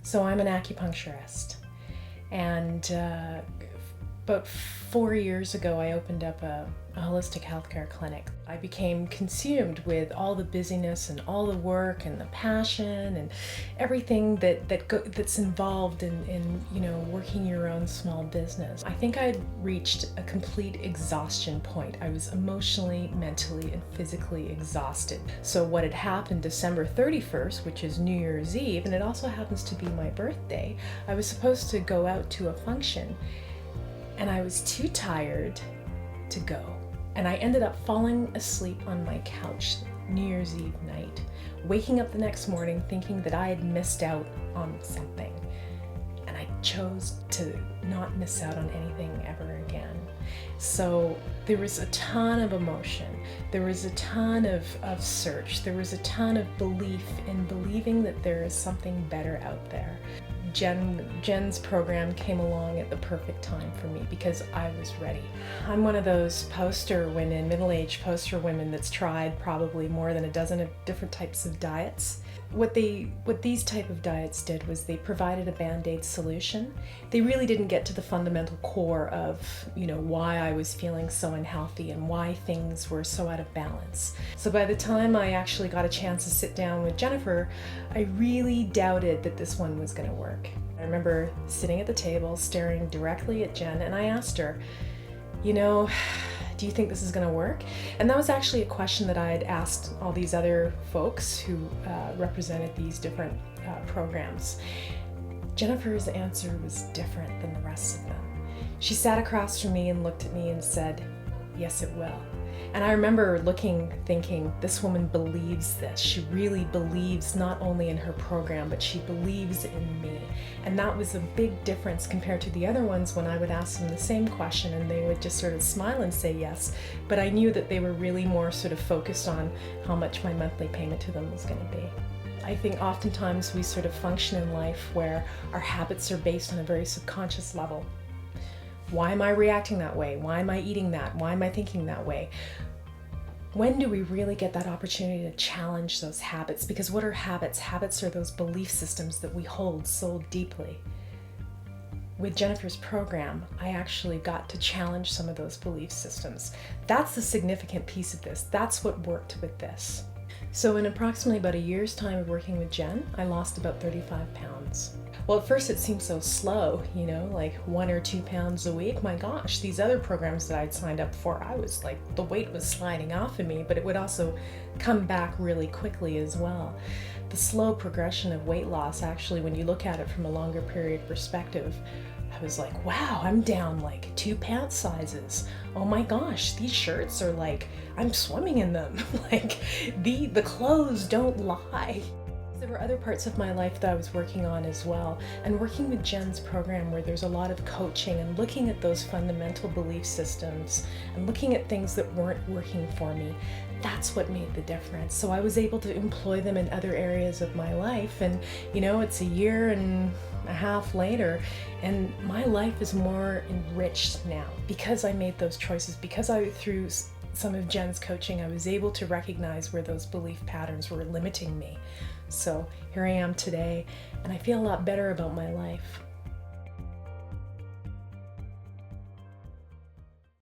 So I'm an acupuncturist, and about 4 years ago I opened up a holistic healthcare clinic. I became consumed with all the busyness and all the work and the passion and everything that's involved in working your own small business. I think I'd reached a complete exhaustion point. I was emotionally, mentally, and physically exhausted. So what had happened December 31st, which is New Year's Eve, and it also happens to be my birthday, I was supposed to go out to a function, and I was too tired to go. And I ended up falling asleep on my couch New Year's Eve night, waking up the next morning thinking that I had missed out on something. And I chose to not miss out on anything ever again. So there was a ton of emotion. There was a ton of search. There was a ton of belief in believing that there is something better out there. Jen's program came along at the perfect time for me because I was ready. I'm one of those poster women, middle-aged poster women that's tried probably more than a dozen of different types of diets. What these type of diets did was they provided a band-aid solution. They really didn't get to the fundamental core of, why I was feeling so unhealthy and why things were so out of balance. So by the time I actually got a chance to sit down with Jennifer, I really doubted that this one was going to work. I remember sitting at the table, staring directly at Jen, and I asked her, do you think this is going to work? And that was actually a question that I had asked all these other folks who represented these different programs. Jennifer's answer was different than the rest of them. She sat across from me and looked at me and said, "Yes, it will." And I remember thinking, this woman believes this. She really believes not only in her program, but she believes in me. And that was a big difference compared to the other ones when I would ask them the same question and they would just sort of smile and say yes. But I knew that they were really more sort of focused on how much my monthly payment to them was going to be. I think oftentimes we sort of function in life where our habits are based on a very subconscious level. Why am I reacting that way? Why am I eating that? Why am I thinking that way? When do we really get that opportunity to challenge those habits? Because what are habits? Habits are those belief systems that we hold so deeply. With Jennifer's program, I actually got to challenge some of those belief systems. That's the significant piece of this. That's what worked with this. So in approximately about a year's time of working with Jen, I lost about 35 pounds. Well, at first it seemed so slow, like 1 or 2 pounds a week. My gosh, these other programs that I'd signed up for, I was like, the weight was sliding off of me, but it would also come back really quickly as well. The slow progression of weight loss, actually, when you look at it from a longer period perspective, I was like, wow, I'm down like 2 pant sizes. Oh my gosh, these shirts are like, I'm swimming in them. Like the clothes don't lie. There were other parts of my life that I was working on as well, and working with Jen's program where there's a lot of coaching and looking at those fundamental belief systems and looking at things that weren't working for me, that's what made the difference. So I was able to employ them in other areas of my life, and it's a year and a half later, and my life is more enriched now because I made those choices, because through some of Jen's coaching, I was able to recognize where those belief patterns were limiting me. So here I am today, and I feel a lot better about my life.